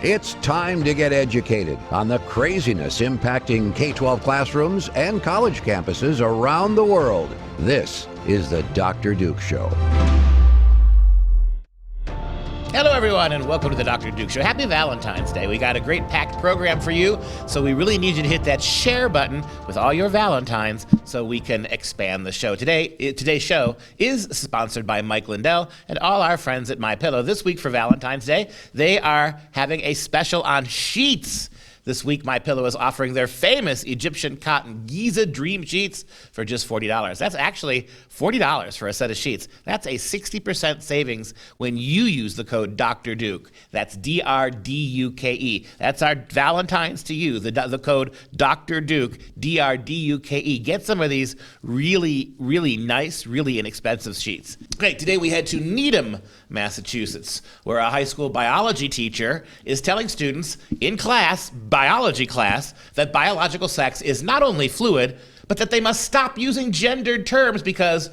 It's time to get educated on the craziness impacting K-12 classrooms and college campuses around the world. This is the Dr. Duke Show. Hello, everyone, and welcome to the Dr. Duke Show. Happy Valentine's Day. We got a great packed program for you, so we really need you to hit that share button with all your Valentines so we can expand the show. Today's show is sponsored by Mike Lindell and all our friends at MyPillow. This week for Valentine's Day, they are having a special on sheets. This week, MyPillow is offering their famous Egyptian cotton Giza Dream Sheets for just $40. That's actually $40 for a set of sheets. That's a 60% savings when you use the code Dr. Duke. That's D-R-D-U-K-E. That's our Valentine's to you, the code Dr. Duke, D-R-D-U-K-E. Get some of these really, really nice, really inexpensive sheets. Okay, today we head to Needham, Massachusetts, where a high school biology teacher is telling students in biology class, that biological sex is not only fluid, but that they must stop using gendered terms because,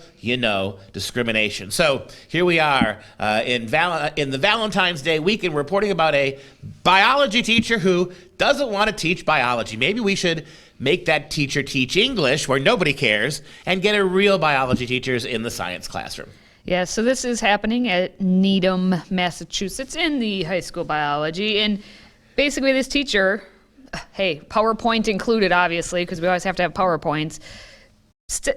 discrimination. So here we are in the Valentine's Day weekend reporting about a biology teacher who doesn't want to teach biology. Maybe we should make that teacher teach English where nobody cares and get a real biology teachers in the science classroom. Yeah, so this is happening at Needham, Massachusetts in the high school biology. And basically this teacher, PowerPoint included obviously, because we always have to have PowerPoints,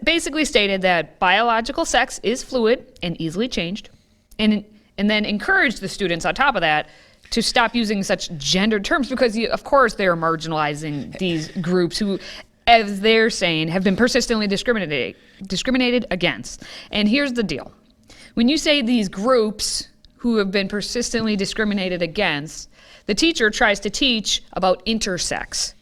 basically stated that biological sex is fluid and easily changed, and then encouraged the students on top of that to stop using such gendered terms because, of course, they're marginalizing these groups who, as they're saying, have been persistently discriminated against. And here's the deal. When you say these groups who have been persistently discriminated against, the teacher tries to teach about intersex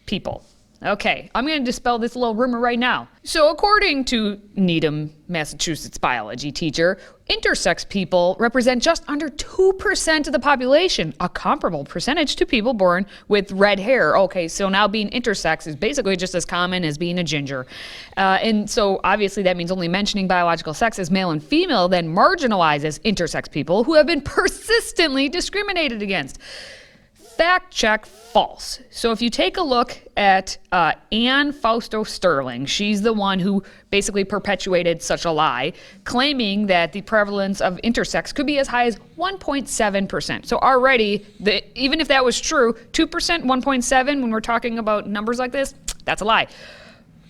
people. Okay, I'm going to dispel this little rumor right now. So according to Needham, Massachusetts biology teacher, intersex people represent just under 2% of the population, a comparable percentage to people born with red hair. Okay, so now being intersex is basically just as common as being a ginger. And so obviously that means only mentioning biological sex as male and female then marginalizes intersex people who have been persistently discriminated against. Fact check, false. So if you take a look at Anne Fausto Sterling, she's the one who basically perpetuated such a lie, claiming that the prevalence of intersex could be as high as 1.7%. So already, even if that was true, 2%, 1.7, when we're talking about numbers like this, that's a lie.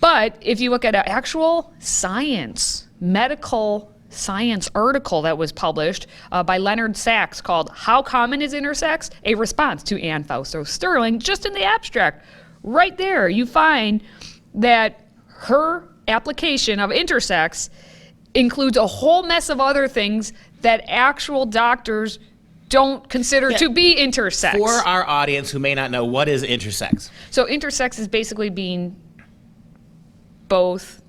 But if you look at an actual medical science article that was published by Leonard Sachs called How Common is Intersex? A Response to Anne Fausto Sterling, just in the abstract. Right there, you find that her application of intersex includes a whole mess of other things that actual doctors don't consider to be intersex. For our audience who may not know, what is intersex? So intersex is basically being both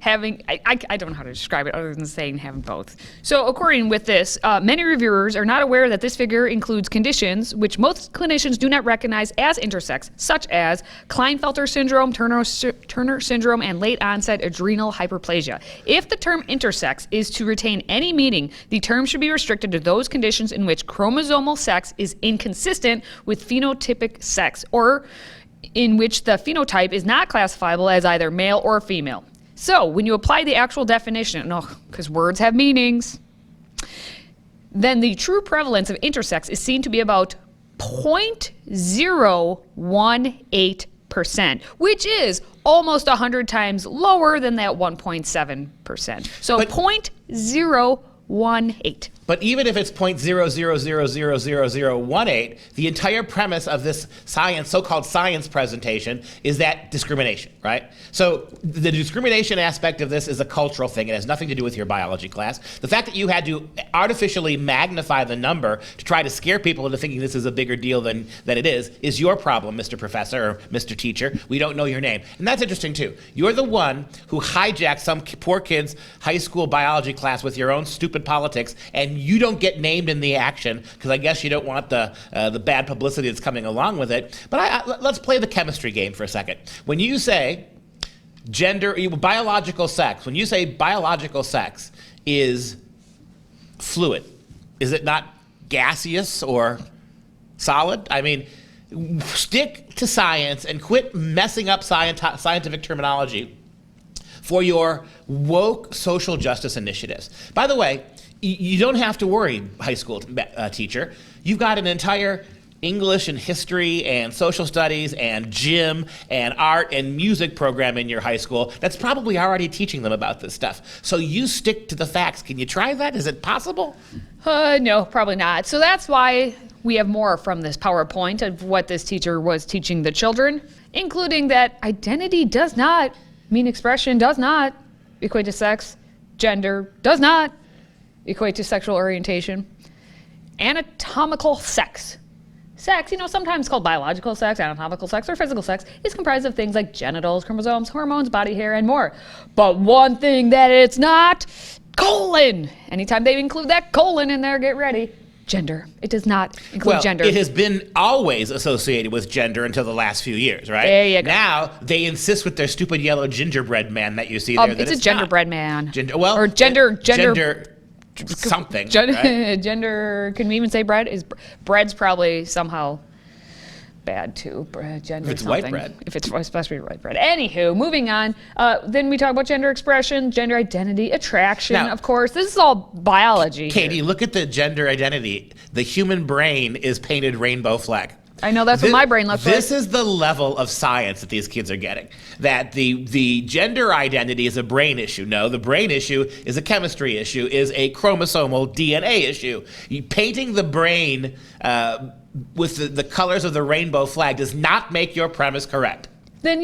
having, I don't know how to describe it other than saying having both. So according with this, many reviewers are not aware that this figure includes conditions which most clinicians do not recognize as intersex, such as Klinefelter syndrome, Turner syndrome, and late onset adrenal hyperplasia. If the term intersex is to retain any meaning, the term should be restricted to those conditions in which chromosomal sex is inconsistent with phenotypic sex, or in which the phenotype is not classifiable as either male or female. So when you apply the actual definition, because words have meanings, then the true prevalence of intersex is seen to be about 0.018%, which is almost 100 times lower than that 1.7%. So 0.018. But even if it's 0.0000018, the entire premise of this so-called science presentation is that discrimination, right? So the discrimination aspect of this is a cultural thing. It has nothing to do with your biology class. The fact that you had to artificially magnify the number to try to scare people into thinking this is a bigger deal than it is your problem, Mr. Professor or Mr. Teacher. We don't know your name. And that's interesting too. You're the one who hijacked some poor kid's high school biology class with your own stupid politics, and you don't get named in the action because I guess you don't want the bad publicity that's coming along with it. But let's play the chemistry game for a second. When you say biological sex, when you say biological sex is fluid, is it not gaseous or Solid? I mean, stick to science and quit messing up scientific terminology for your woke social justice initiatives. By the way, you don't have to worry, high school teacher. You've got an entire English and history and social studies and gym and art and music program in your high school that's probably already teaching them about this stuff. So you stick to the facts. Can you try that? Is it possible? No, probably not. So that's why we have more from this PowerPoint of what this teacher was teaching the children, including that identity does not mean expression, does not equate to sex, gender does not equate to sexual orientation, anatomical sex. Sex, sometimes called biological sex, anatomical sex, or physical sex, is comprised of things like genitals, chromosomes, hormones, body hair, and more. But one thing that it's not, colon. Anytime they include that colon in there, get ready. Gender. It does not include gender. It has been always associated with gender until the last few years, right? There you go. Now, they insist with their stupid yellow gingerbread man that you see there that it's a not. genderbread man. Or gender something. Right? Gender, can we even say bread? Bread's probably somehow bad too. Gender if it's something. White bread. If it's supposed to be white bread. Anywho, moving on. Then we talk about gender expression, gender identity, attraction, now, of course. This is all biology. Katie, look at the gender identity. The human brain is painted rainbow flag. I know that's what my brain looks like. This is the level of science that these kids are getting. That the gender identity is a brain issue. No, the brain issue is a chemistry issue, is a chromosomal DNA issue. Painting the brain with the colors of the rainbow flag does not make your premise correct. Then,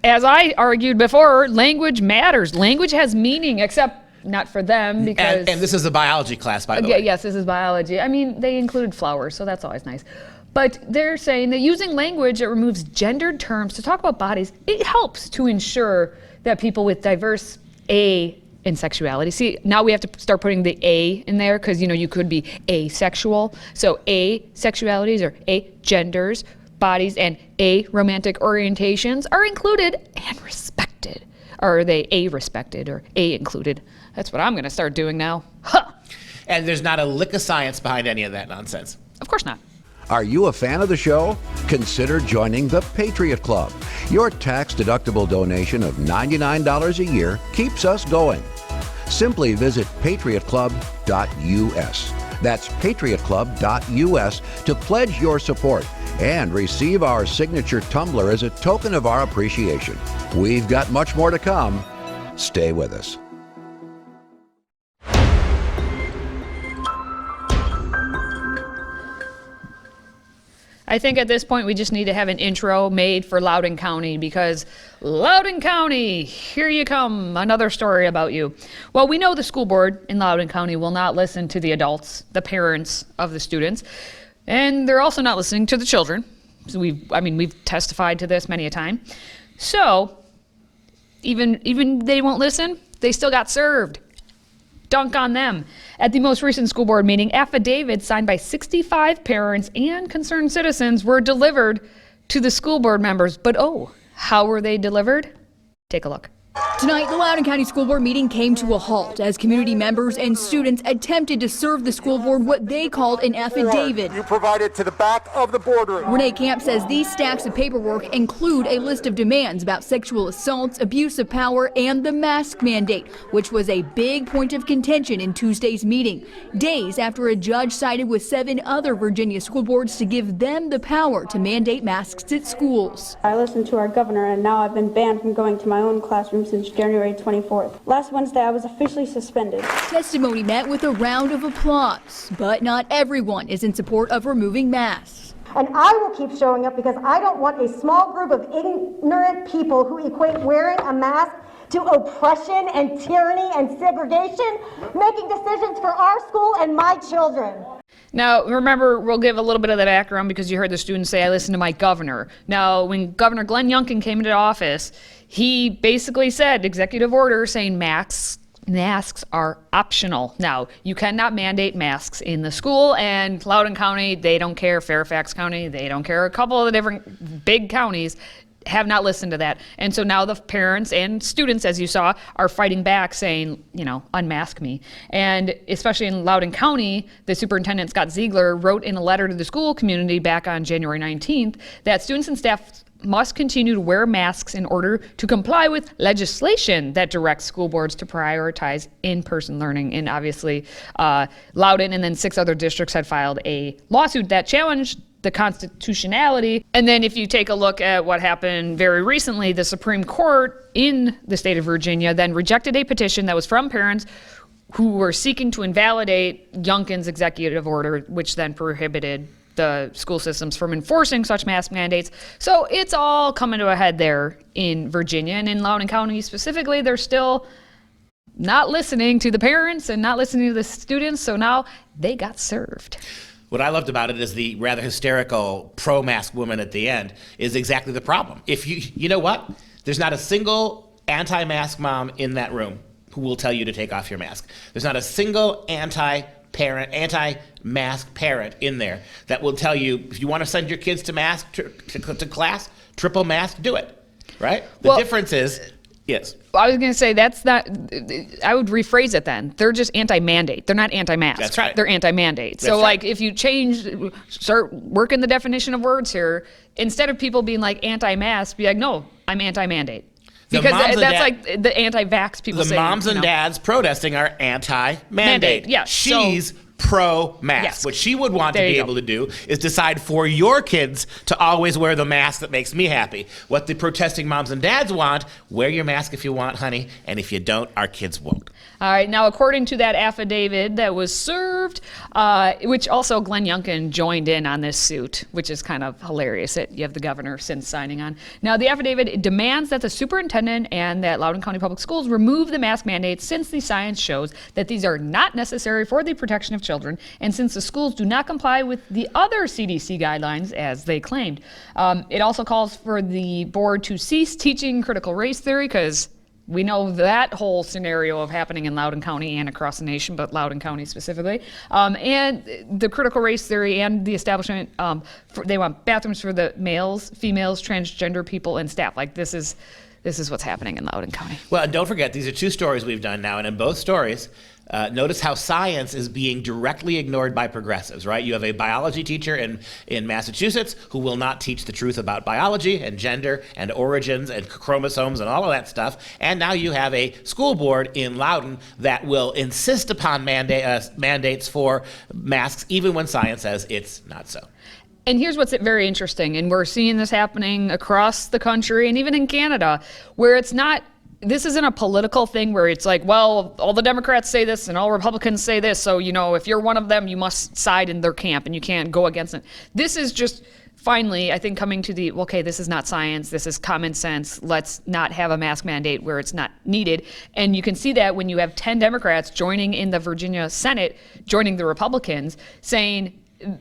as I argued before, language matters. Language has meaning, except not for them because... And this is a biology class, by the way. Yes, this is biology. I mean, they included flowers, so that's always nice. But they're saying that using language that removes gendered terms to talk about bodies, it helps to ensure that people with diverse in sexuality. See, now we have to start putting the A in there because, you could be asexual. So asexualities or agenders, bodies, and aromantic orientations are included and respected. Or are they A-respected or A-included? That's what I'm going to start doing now. Huh. And there's not a lick of science behind any of that nonsense. Of course not. Are you a fan of the show? Consider joining the Patriot Club. Your tax-deductible donation of $99 a year keeps us going. Simply visit patriotclub.us. That's patriotclub.us to pledge your support and receive our signature tumbler as a token of our appreciation. We've got much more to come. Stay with us. I think at this point we just need to have an intro made for Loudoun County because Loudoun County, here you come, another story about you. Well, we know the school board in Loudoun County will not listen to the adults, the parents of the students, and they're also not listening to the children. So we've testified to this many a time. So even they won't listen, they still got served. Dunk on them. At the most recent school board meeting, affidavits signed by 65 parents and concerned citizens were delivered to the school board members. But how were they delivered? Take a look. Tonight, the Loudoun County School Board meeting came to a halt as community members and students attempted to serve the school board what they called an affidavit. You provided to the back of the boardroom. Renee Camp says these stacks of paperwork include a list of demands about sexual assaults, abuse of power, and the mask mandate, which was a big point of contention in Tuesday's meeting, days after a judge sided with 7 other Virginia school boards to give them the power to mandate masks at schools. I listened to our governor, and now I've been banned from going to my own classroom since January 24th. Last Wednesday, I was officially suspended. Testimony met with a round of applause, but not everyone is in support of removing masks. And I will keep showing up because I don't want a small group of ignorant people who equate wearing a mask to oppression and tyranny and segregation, making decisions for our school and my children. Now, remember, we'll give a little bit of the background because you heard the students say, I listened to my governor. Now, when Governor Glenn Youngkin came into office, he basically said, executive order saying masks are optional. Now, you cannot mandate masks in the school, and Loudoun County, they don't care. Fairfax County, they don't care. A couple of the different big counties have not listened to that. And so now the parents and students, as you saw, are fighting back saying, unmask me. And especially in Loudoun County, the superintendent, Scott Ziegler, wrote in a letter to the school community back on January 19th that students and staff must continue to wear masks in order to comply with legislation that directs school boards to prioritize in-person learning. And obviously, Loudoun and then 6 other districts had filed a lawsuit that challenged the constitutionality. And then if you take a look at what happened very recently, the Supreme Court in the state of Virginia then rejected a petition that was from parents who were seeking to invalidate Youngkin's executive order, which then prohibited the school systems from enforcing such mask mandates. So it's all coming to a head there in Virginia, and in Loudoun County specifically, they're still not listening to the parents and not listening to the students, so now they got served. What I loved about it is the rather hysterical pro-mask woman at the end is exactly the problem. If you know what? There's not a single anti-mask mom in that room who will tell you to take off your mask. There's not a single anti-mask parent in there that will tell you if you want to send your kids to class, triple mask, do it, right? The difference is, yes. I was going to say that's not, I would rephrase it then. They're just anti-mandate. They're not anti-mask. That's right. They're anti-mandate. So like if you start working the definition of words here, instead of people being like anti-mask, be like, no, I'm anti-mandate. Because that's like the anti-vax people saying. The moms and dads protesting are anti-mandate. Yeah. She's pro-mask. Yes. What she would want to be able to do is decide for your kids to always wear the mask that makes me happy. What the protesting moms and dads want, wear your mask if you want, honey, and if you don't, our kids won't. All right, now according to that affidavit that was served, which also Glenn Youngkin joined in on this suit, which is kind of hilarious that you have the governor since signing on. Now the affidavit demands that the superintendent and that Loudoun County Public Schools remove the mask mandates since the science shows that these are not necessary for the protection of children, and since the schools do not comply with the other CDC guidelines as they claimed. It also calls for the board to cease teaching critical race theory, because we know that whole scenario of happening in Loudoun County and across the nation, but Loudoun County specifically. And the critical race theory and the establishment, they want bathrooms for the males, females, transgender people, and staff. Like this is what's happening in Loudoun County. Well, and don't forget, these are 2 stories we've done now, and in both stories, notice how science is being directly ignored by progressives, right? You have a biology teacher in Massachusetts who will not teach the truth about biology and gender and origins and chromosomes and all of that stuff. And now you have a school board in Loudoun that will insist upon mandates for masks, even when science says it's not so. And here's what's very interesting, and we're seeing this happening across the country and even in Canada, where this isn't a political thing where it's like, well, all the Democrats say this and all Republicans say this, so, if you're one of them, you must side in their camp and you can't go against it. This is just finally, I think, coming to okay, this is not science, this is common sense, let's not have a mask mandate where it's not needed. And you can see that when you have 10 Democrats joining in the Virginia Senate, joining the Republicans,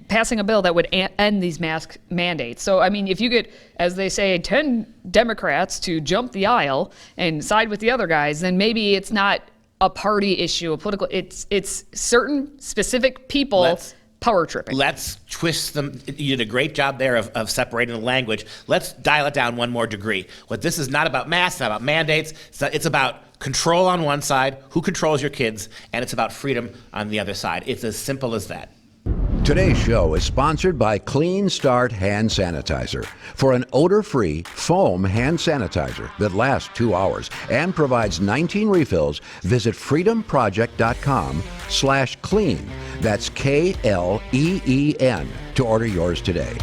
passing a bill that would end these mask mandates. So, if you get, as they say, 10 Democrats to jump the aisle and side with the other guys, then maybe it's not a party issue, a political, it's certain specific people power tripping. Let's twist them. You did a great job there of separating the language. Let's dial it down one more degree. What this is not about masks, not about mandates. It's about control on one side, who controls your kids, and it's about freedom on the other side. It's as simple as that. Today's show is sponsored by Clean Start Hand Sanitizer. For an odor-free foam hand sanitizer that lasts 2 hours and provides 19 refills, visit FreedomProject.com/clean. That's KLEEN to order yours today.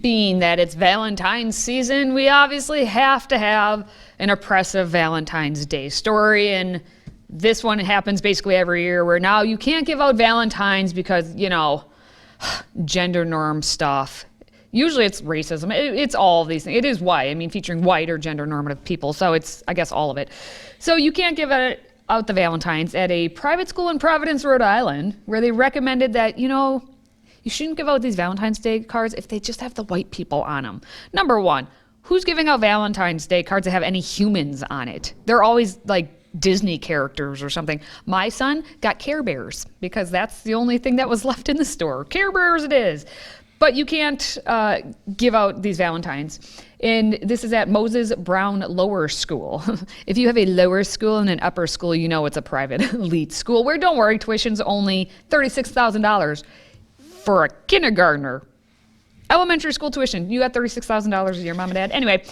Being that it's Valentine's season, we obviously have to have an oppressive Valentine's Day story, and this one happens basically every year where now you can't give out Valentines because, gender norm stuff. Usually it's racism. It's all of these things. It is white. Featuring white or gender normative people, so it's, I guess, all of it. So you can't give out the Valentines at a private school in Providence, Rhode Island, where they recommended that, you shouldn't give out these Valentine's Day cards if they just have the white people on them. Number one, who's giving out Valentine's Day cards that have any humans on it? They're always like Disney characters or something. My son got Care Bears because that's the only thing that was left in the store. Care Bears it is. But you can't give out these Valentines. And this is at Moses Brown Lower School. If you have a lower school and an upper school, you know it's a private elite school where, don't worry, tuition's only $36,000 for a kindergartner. Elementary school tuition, you got $36,000 a year, mom and dad. Anyway,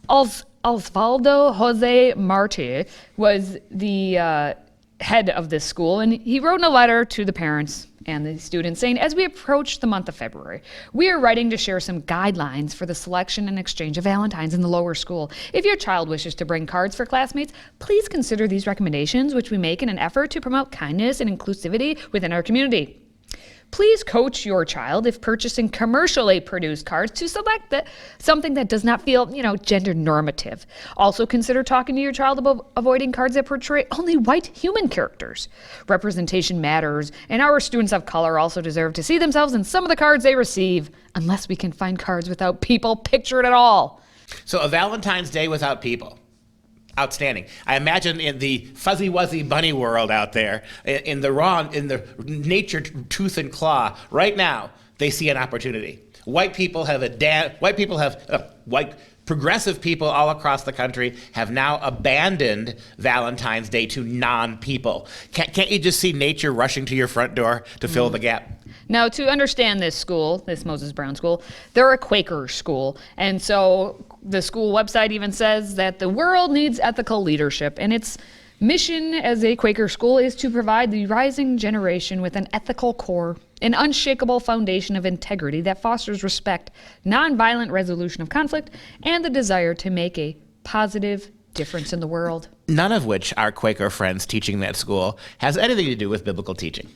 Osvaldo Jose Marte was the head of this school, and he wrote in a letter to the parents and the students saying, as we approach the month of February, we are writing to share some guidelines for the selection and exchange of Valentines in the lower school. If your child wishes to bring cards for classmates, please consider these recommendations, which we make in an effort to promote kindness and inclusivity within our community. Please coach your child, if purchasing commercially produced cards, to select something that does not feel, gender normative. Also consider talking to your child about avoiding cards that portray only white human characters. Representation matters, and our students of color also deserve to see themselves in some of the cards they receive, unless we can find cards without people pictured at all. So a Valentine's Day without people. Outstanding. I imagine in the fuzzy wuzzy bunny world out there, in the nature tooth and claw, right now they see an opportunity. White progressive people all across the country have now abandoned Valentine's Day to non-people. Can't you just see nature rushing to your front door to fill the gap? Now, to understand this school, this Moses Brown school, they're a Quaker school. And so the school website even says that the world needs ethical leadership. And its mission as a Quaker school is to provide the rising generation with an ethical core, an unshakable foundation of integrity that fosters respect, nonviolent resolution of conflict, and the desire to make a positive difference in the world. None of which our Quaker friends teaching that school has anything to do with biblical teaching.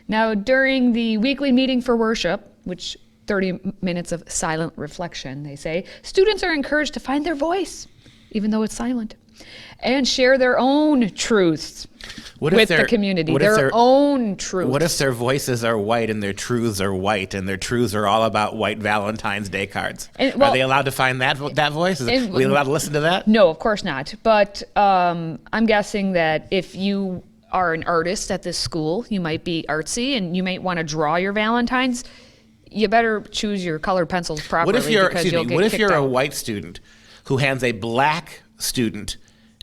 Now, during the weekly meeting for worship, which 30 minutes of silent reflection, they say, students are encouraged to find their voice, even though it's silent, and share their own truths with the community, their own truths. What if their voices are white and their truths are white and their truths are all about white Valentine's Day cards? Are they allowed to find that voice? Are we allowed to listen to that? No, of course not. But I'm guessing that if you are an artist at this school, you might be artsy and you might want to draw your Valentines. You better choose your colored pencils properly. What if you're a white student who hands a black student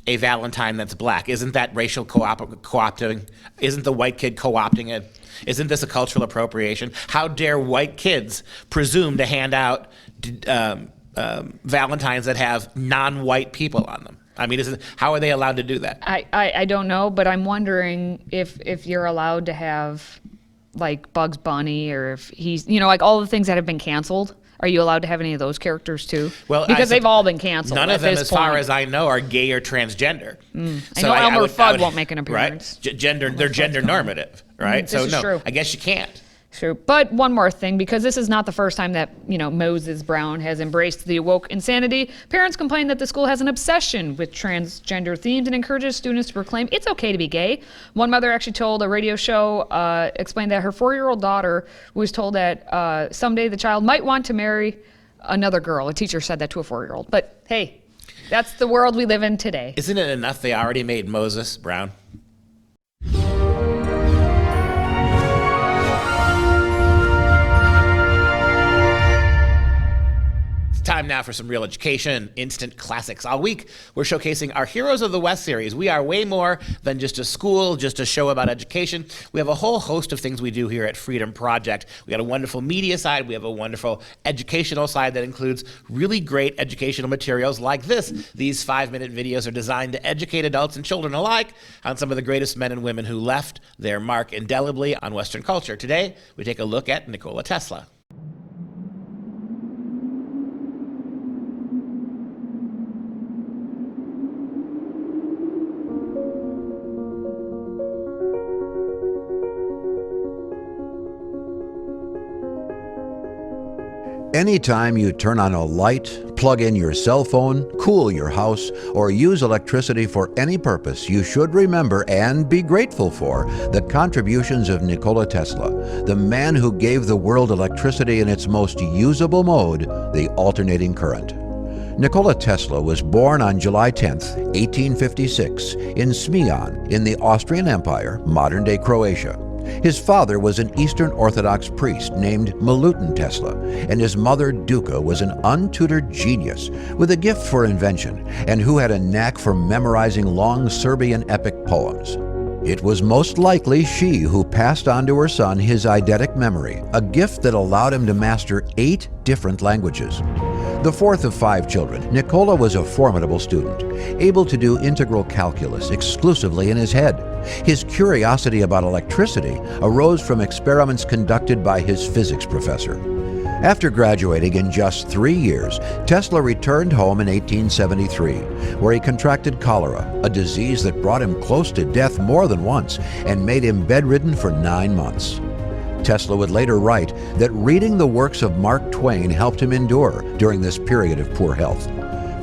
a Valentine that's black? Isn't that racial co-opting? Isn't the white kid co-opting it? Isn't this a cultural appropriation? How dare white kids presume to hand out Valentines that have non-white people on them? I mean, how are they allowed to do that? I don't know, but I'm wondering if you're allowed to have like Bugs Bunny, or if he's, like all the things that have been canceled. Are you allowed to have any of those characters too? Well, because they've all been canceled. None of them, as far as I know, are gay or transgender. I know Elmer Fudd won't make an appearance. Right? They're gender normative, right? This is true. I guess you can't. True. But one more thing, because this is not the first time that, Moses Brown has embraced the woke insanity. Parents complain that the school has an obsession with transgender themes and encourages students to proclaim it's okay to be gay. One mother actually told a radio show, explained that her 4-year-old daughter was told that someday the child might want to marry another girl. A teacher said that to a 4-year-old. But hey, that's the world we live in today. Isn't it enough they already made Moses Brown? Time now for some real education, instant classics. All week, we're showcasing our Heroes of the West series. We are way more than just a school, just a show about education. We have a whole host of things we do here at Freedom Project. We got a wonderful media side. We have a wonderful educational side that includes really great educational materials like this. These 5-minute videos are designed to educate adults and children alike on some of the greatest men and women who left their mark indelibly on Western culture. Today, we take a look at Nikola Tesla. Anytime you turn on a light, plug in your cell phone, cool your house, or use electricity for any purpose, you should remember and be grateful for the contributions of Nikola Tesla, the man who gave the world electricity in its most usable mode, the alternating current. Nikola Tesla was born on July 10, 1856, in Smion in the Austrian Empire, modern-day Croatia. His father was an Eastern Orthodox priest named Milutin Tesla, and his mother, Duka, was an untutored genius with a gift for invention and who had a knack for memorizing long Serbian epic poems. It was most likely she who passed on to her son his eidetic memory, a gift that allowed him to master 8 different languages. The fourth of 5 children, Nikola was a formidable student, able to do integral calculus exclusively in his head. His curiosity about electricity arose from experiments conducted by his physics professor. After graduating in just 3 years, Tesla returned home in 1873, where he contracted cholera, a disease that brought him close to death more than once and made him bedridden for 9 months. Tesla would later write that reading the works of Mark Twain helped him endure during this period of poor health.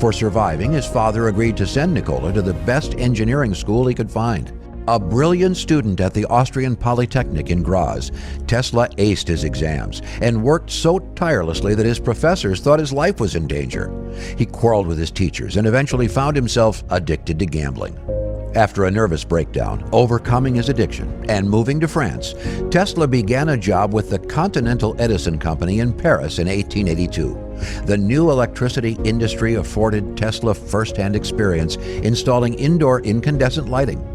For surviving, his father agreed to send Nikola to the best engineering school he could find. A brilliant student at the Austrian Polytechnic in Graz, Tesla aced his exams and worked so tirelessly that his professors thought his life was in danger. He quarreled with his teachers and eventually found himself addicted to gambling. After a nervous breakdown, overcoming his addiction, and moving to France, Tesla began a job with the Continental Edison Company in Paris in 1882. The new electricity industry afforded Tesla first-hand experience installing indoor incandescent lighting.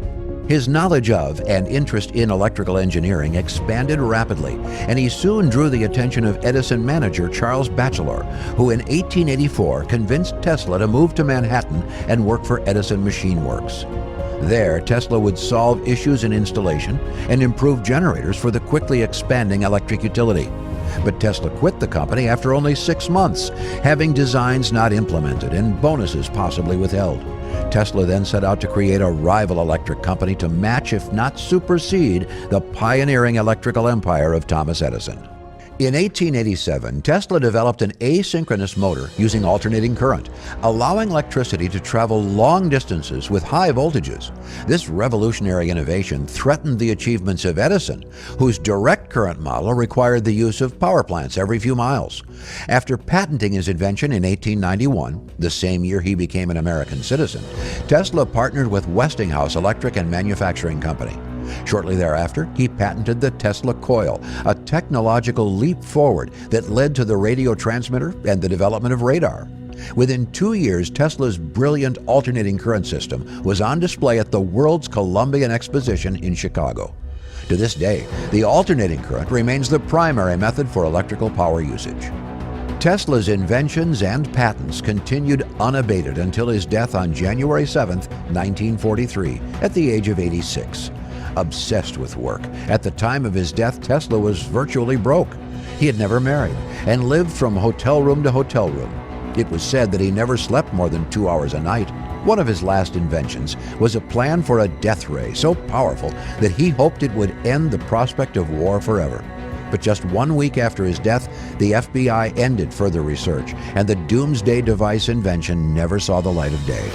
His knowledge of and interest in electrical engineering expanded rapidly, and he soon drew the attention of Edison manager Charles Batchelor, who in 1884 convinced Tesla to move to Manhattan and work for Edison Machine Works. There, Tesla would solve issues in installation and improve generators for the quickly expanding electric utility. But Tesla quit the company after only 6 months, having designs not implemented and bonuses possibly withheld. Tesla then set out to create a rival electric company to match, if not supersede, the pioneering electrical empire of Thomas Edison. In 1887, Tesla developed an asynchronous motor using alternating current, allowing electricity to travel long distances with high voltages. This revolutionary innovation threatened the achievements of Edison, whose direct current model required the use of power plants every few miles. After patenting his invention in 1891, the same year he became an American citizen, Tesla partnered with Westinghouse Electric and Manufacturing Company. Shortly thereafter, he patented the Tesla coil, a technological leap forward that led to the radio transmitter and the development of radar. Within 2 years, Tesla's brilliant alternating current system was on display at the World's Columbian Exposition in Chicago. To this day, the alternating current remains the primary method for electrical power usage. Tesla's inventions and patents continued unabated until his death on January 7, 1943, at the age of 86. Obsessed with work, at the time of his death, Tesla was virtually broke. He had never married and lived from hotel room to hotel room. It was said that he never slept more than 2 hours a night. One of his last inventions was a plan for a death ray so powerful that he hoped it would end the prospect of war forever. But just 1 week after his death, the FBI ended further research, and the doomsday device invention never saw the light of day.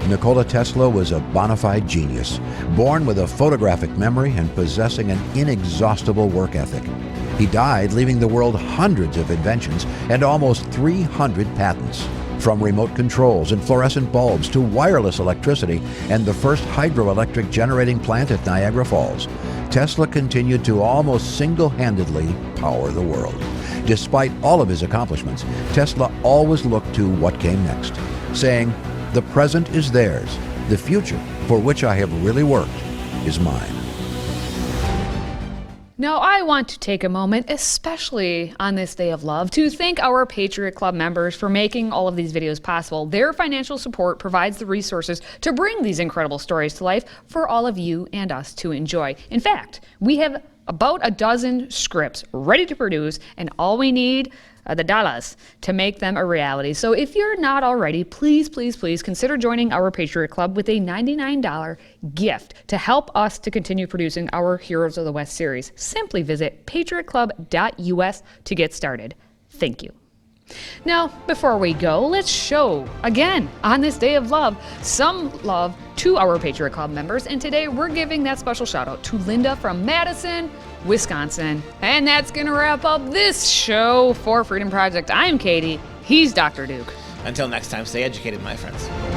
Nikola Tesla was a bona fide genius, born with a photographic memory and possessing an inexhaustible work ethic. He died leaving the world hundreds of inventions and almost 300 patents. From remote controls and fluorescent bulbs to wireless electricity and the first hydroelectric generating plant at Niagara Falls, Tesla continued to almost single-handedly power the world. Despite all of his accomplishments, Tesla always looked to what came next, saying, "The present is theirs. The future, for which I have really worked, is mine." Now, I want to take a moment, especially on this day of love, to thank our Patriot Club members for making all of these videos possible. Their financial support provides the resources to bring these incredible stories to life for all of you and us to enjoy. In fact, we have about a dozen scripts ready to produce, and all we need the dollars to make them a reality. So if you're not already, please consider joining our Patriot Club with a $99 gift to help us to continue producing our Heroes of the West series. Simply visit patriotclub.us to get started. Thank you. Now, before we go, let's show, again, on this day of love, some love to our Patriot Club members. And today we're giving that special shout out to Linda from Madison, Wisconsin. And that's going to wrap up this show for Freedom Project. I'm Katie. He's Dr. Duke. Until next time, stay educated, my friends.